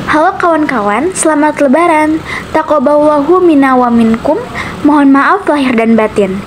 Halo kawan-kawan, selamat lebaran. Taqabbalallahu minna wa minkum. Mohon maaf lahir dan batin.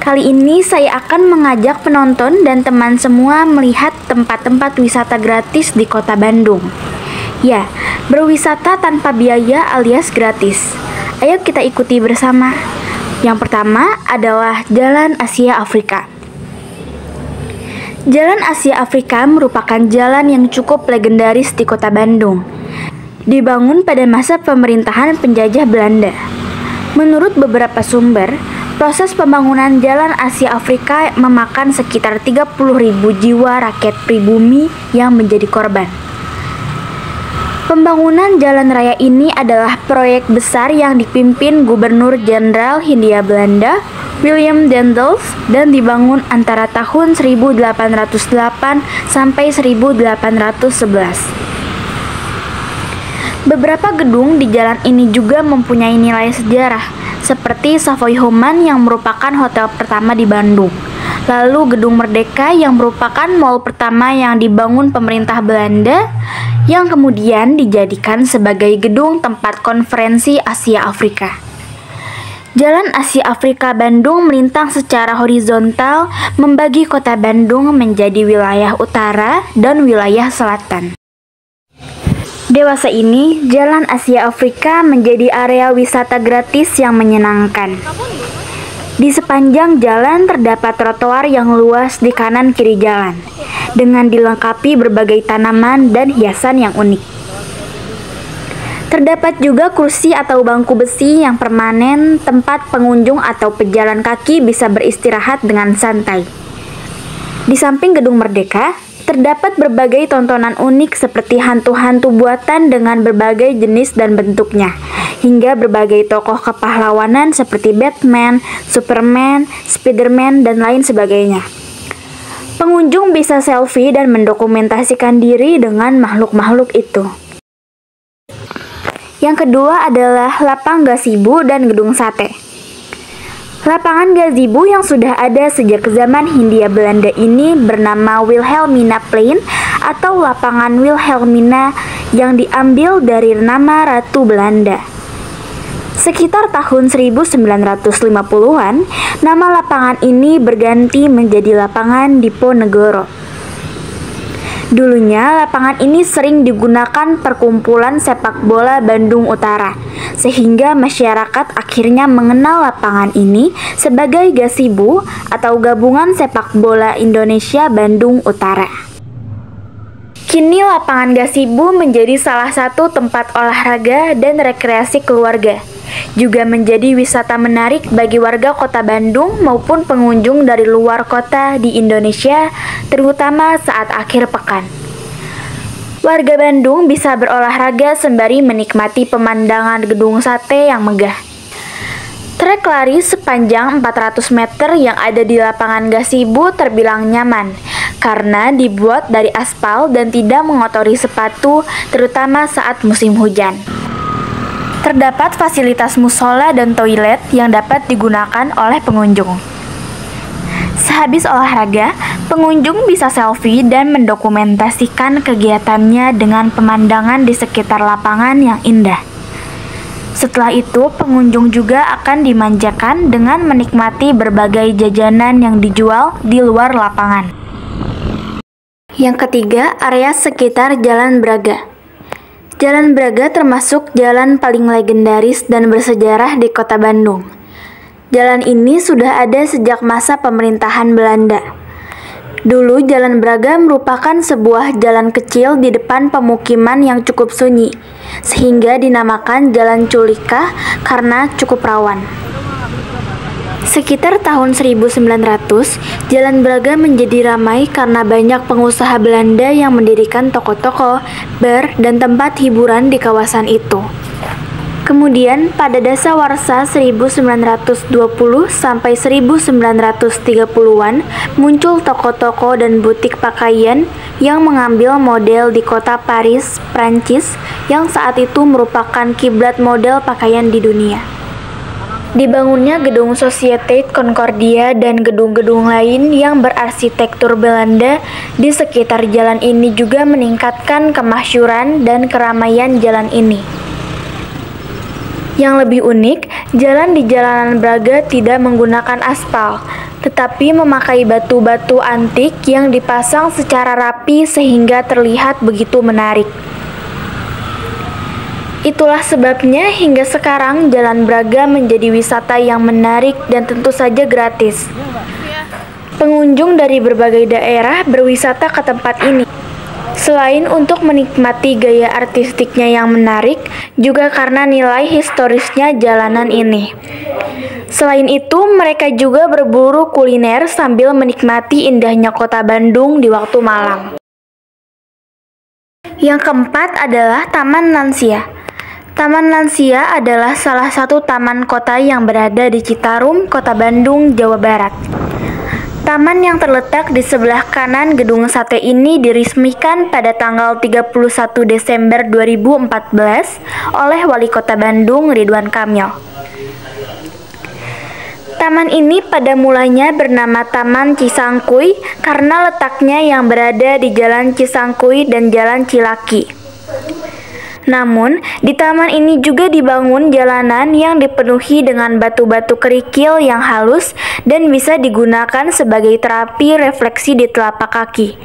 Kali ini saya akan mengajak penonton dan teman semua melihat tempat-tempat wisata gratis di Kota Bandung. Ya, berwisata tanpa biaya alias gratis. Ayo kita ikuti bersama. Yang pertama adalah Jalan Asia Afrika. Jalan Asia Afrika merupakan jalan yang cukup legendaris di Kota Bandung. Dibangun pada masa pemerintahan penjajah Belanda. Menurut beberapa sumber, proses pembangunan Jalan Asia Afrika memakan sekitar 30.000 jiwa rakyat pribumi yang menjadi korban. Pembangunan jalan raya ini adalah proyek besar yang dipimpin Gubernur Jenderal Hindia Belanda, Willem Daendels, dan dibangun antara tahun 1808 sampai 1811. Beberapa gedung di jalan ini juga mempunyai nilai sejarah, seperti Savoy Homan yang merupakan hotel pertama di Bandung. Lalu Gedung Merdeka yang merupakan mal pertama yang dibangun pemerintah Belanda, yang kemudian dijadikan sebagai gedung tempat konferensi Asia Afrika. Jalan Asia Afrika Bandung melintang secara horizontal, membagi kota Bandung menjadi wilayah utara dan wilayah selatan. Dewasa ini, Jalan Asia Afrika menjadi area wisata gratis yang menyenangkan. Di sepanjang jalan terdapat trotoar yang luas di kanan kiri jalan, dengan dilengkapi berbagai tanaman dan hiasan yang unik. Terdapat juga kursi atau bangku besi yang permanen, tempat pengunjung atau pejalan kaki bisa beristirahat dengan santai. Di samping Gedung Merdeka, terdapat berbagai tontonan unik seperti hantu-hantu buatan dengan berbagai jenis dan bentuknya, hingga berbagai tokoh kepahlawanan seperti Batman, Superman, Spiderman, dan lain sebagainya. Pengunjung bisa selfie dan mendokumentasikan diri dengan makhluk-makhluk itu. Yang kedua adalah Lapang Gazebo dan Gedung Sate. Lapangan gazebo yang sudah ada sejak zaman Hindia Belanda ini bernama Wilhelminaplein atau Lapangan Wilhelmina yang diambil dari nama Ratu Belanda. Sekitar tahun 1950-an, nama lapangan ini berganti menjadi Lapangan Diponegoro. Dulunya, lapangan ini sering digunakan perkumpulan sepak bola Bandung Utara, sehingga masyarakat akhirnya mengenal lapangan ini sebagai gazebo atau Gabungan Sepak Bola Indonesia Bandung Utara. Kini lapangan gazebo menjadi salah satu tempat olahraga dan rekreasi keluarga, juga menjadi wisata menarik bagi warga kota Bandung maupun pengunjung dari luar kota di Indonesia, terutama saat akhir pekan. Warga Bandung bisa berolahraga sembari menikmati pemandangan Gedung Sate yang megah. Trek lari sepanjang 400 meter yang ada di lapangan gazebo terbilang nyaman, karena dibuat dari aspal dan tidak mengotori sepatu, terutama saat musim hujan. Terdapat fasilitas musola dan toilet yang dapat digunakan oleh pengunjung. Sehabis olahraga, pengunjung bisa selfie dan mendokumentasikan kegiatannya dengan pemandangan di sekitar lapangan yang indah. Setelah itu, pengunjung juga akan dimanjakan dengan menikmati berbagai jajanan yang dijual di luar lapangan. Yang ketiga, area sekitar Jalan Braga. Jalan Braga termasuk jalan paling legendaris dan bersejarah di kota Bandung. Jalan ini sudah ada sejak masa pemerintahan Belanda. Dulu Jalan Braga merupakan sebuah jalan kecil di depan pemukiman yang cukup sunyi, sehingga dinamakan Jalan Culika karena cukup rawan. Sekitar tahun 1900, Jalan Braga menjadi ramai karena banyak pengusaha Belanda yang mendirikan toko-toko, bar, dan tempat hiburan di kawasan itu. Kemudian, pada dasawarsa 1920 sampai 1930-an, muncul toko-toko dan butik pakaian yang mengambil model di kota Paris, Prancis, yang saat itu merupakan kiblat model pakaian di dunia. Dibangunnya gedung Sociëteit Concordia dan gedung-gedung lain yang berarsitektur Belanda di sekitar jalan ini juga meningkatkan kemasyhuran dan keramaian jalan ini. Yang lebih unik, jalan di jalanan Braga tidak menggunakan aspal, tetapi memakai batu-batu antik yang dipasang secara rapi sehingga terlihat begitu menarik. Itulah sebabnya hingga sekarang Jalan Braga menjadi wisata yang menarik dan tentu saja gratis. Pengunjung dari berbagai daerah berwisata ke tempat ini. Selain untuk menikmati gaya artistiknya yang menarik, juga karena nilai historisnya jalanan ini. Selain itu, mereka juga berburu kuliner sambil menikmati indahnya kota Bandung di waktu malam. Yang keempat adalah Taman Lansia. Taman Lansia adalah salah satu taman kota yang berada di Citarum, Kota Bandung, Jawa Barat. Taman yang terletak di sebelah kanan gedung sate ini diresmikan pada tanggal 31 Desember 2014 oleh Wali Kota Bandung, Ridwan Kamil. Taman ini pada mulanya bernama Taman Cisangkuy karena letaknya yang berada di Jalan Cisangkuy dan Jalan Cilaki. Namun, di taman ini juga dibangun jalanan yang dipenuhi dengan batu-batu kerikil yang halus dan bisa digunakan sebagai terapi refleksi di telapak kaki.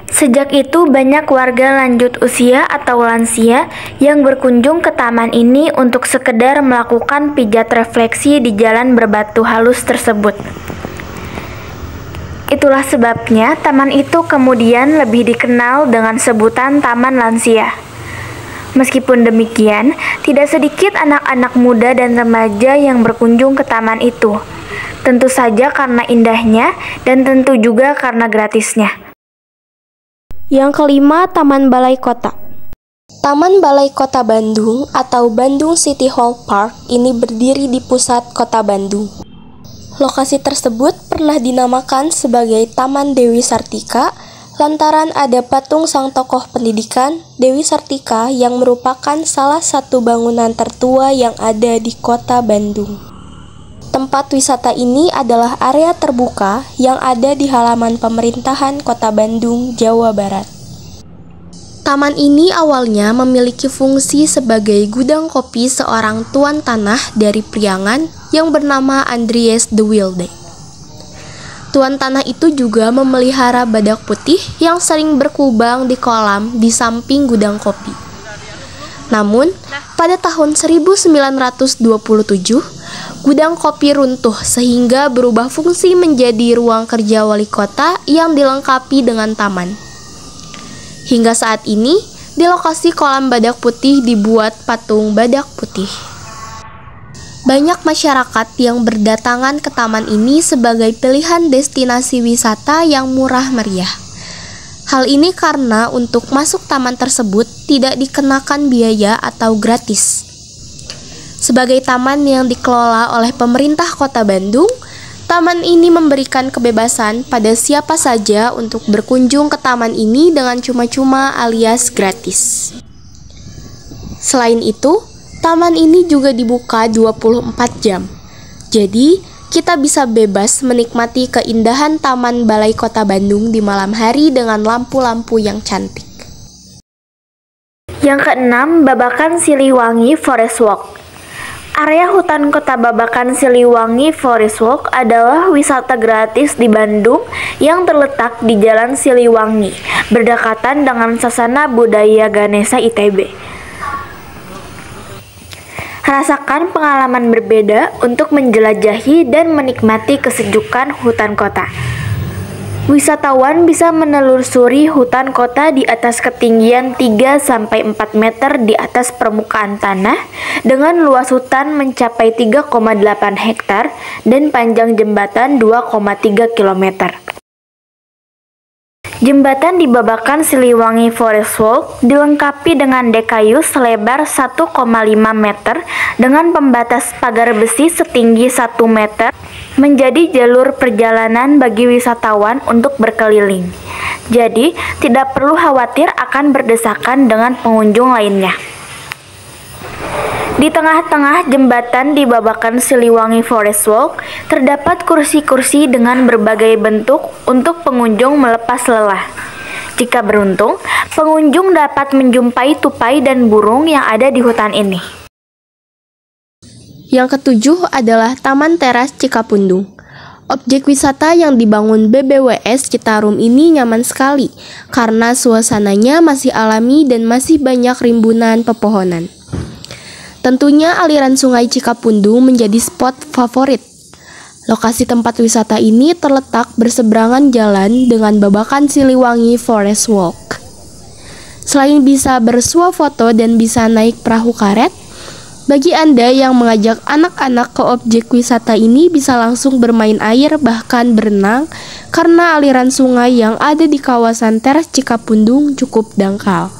Sejak itu, banyak warga lanjut usia atau lansia yang berkunjung ke taman ini untuk sekedar melakukan pijat refleksi di jalan berbatu halus tersebut. Itulah sebabnya taman itu kemudian lebih dikenal dengan sebutan Taman Lansia. Meskipun demikian, tidak sedikit anak-anak muda dan remaja yang berkunjung ke taman itu. Tentu saja karena indahnya dan tentu juga karena gratisnya. Yang kelima, Taman Balai Kota. Taman Balai Kota Bandung atau Bandung City Hall Park ini berdiri di pusat kota Bandung. Lokasi tersebut pernah dinamakan sebagai Taman Dewi Sartika lantaran ada patung sang tokoh pendidikan, Dewi Sartika, yang merupakan salah satu bangunan tertua yang ada di kota Bandung. Tempat wisata ini adalah area terbuka yang ada di halaman pemerintahan Kota Bandung, Jawa Barat. Taman ini awalnya memiliki fungsi sebagai gudang kopi seorang tuan tanah dari Priangan yang bernama Andries de Wilde. Tuan tanah itu juga memelihara badak putih yang sering berkubang di kolam di samping gudang kopi. Namun, pada tahun 1927, gudang kopi runtuh sehingga berubah fungsi menjadi ruang kerja wali kota yang dilengkapi dengan taman. Hingga saat ini, di lokasi kolam badak putih dibuat patung badak putih. Banyak masyarakat yang berdatangan ke taman ini sebagai pilihan destinasi wisata yang murah meriah. Hal ini karena untuk masuk taman tersebut tidak dikenakan biaya atau gratis. Sebagai taman yang dikelola oleh pemerintah Kota Bandung, taman ini memberikan kebebasan pada siapa saja untuk berkunjung ke taman ini dengan cuma-cuma alias gratis. Selain itu, taman ini juga dibuka 24 jam. Jadi, kita bisa bebas menikmati keindahan Taman Balai Kota Bandung di malam hari dengan lampu-lampu yang cantik. Yang keenam, Babakan Siliwangi Forest Walk. Area hutan kota Babakan Siliwangi Forest Walk adalah wisata gratis di Bandung yang terletak di Jalan Siliwangi, berdekatan dengan Sasana Budaya Ganesha ITB. Rasakan pengalaman berbeda untuk menjelajahi dan menikmati kesejukan hutan kota. Wisatawan bisa menelusuri hutan kota di atas ketinggian 3-4 meter di atas permukaan tanah dengan luas hutan mencapai 3,8 hektar dan panjang jembatan 2,3 km. Jembatan di Babakan Siliwangi Forest Walk dilengkapi dengan dek kayu selebar 1,5 meter dengan pembatas pagar besi setinggi 1 meter menjadi jalur perjalanan bagi wisatawan untuk berkeliling. Jadi, tidak perlu khawatir akan berdesakan dengan pengunjung lainnya. Di tengah-tengah jembatan di Babakan Siliwangi Forest Walk, terdapat kursi-kursi dengan berbagai bentuk untuk pengunjung melepas lelah. Jika beruntung, pengunjung dapat menjumpai tupai dan burung yang ada di hutan ini. Yang ketujuh adalah Taman Teras Cikapundung. Objek wisata yang dibangun BBWS Citarum ini nyaman sekali karena suasananya masih alami dan masih banyak rimbunan pepohonan. Tentunya aliran sungai Cikapundung menjadi spot favorit. Lokasi tempat wisata ini terletak berseberangan jalan dengan Babakan Siliwangi Forest Walk. Selain bisa bersuah foto dan bisa naik perahu karet, bagi Anda yang mengajak anak-anak ke objek wisata ini bisa langsung bermain air bahkan berenang karena aliran sungai yang ada di kawasan Teras Cikapundung cukup dangkal.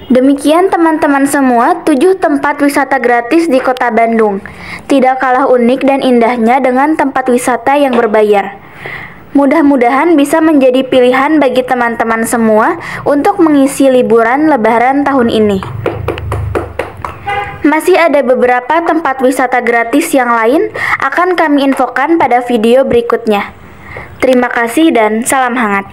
Demikian teman-teman semua 7 tempat wisata gratis di Kota Bandung. Tidak kalah unik dan indahnya dengan tempat wisata yang berbayar. Mudah-mudahan bisa menjadi pilihan bagi teman-teman semua untuk mengisi liburan Lebaran tahun ini. Masih ada beberapa tempat wisata gratis yang lain akan kami infokan pada video berikutnya. Terima kasih dan salam hangat.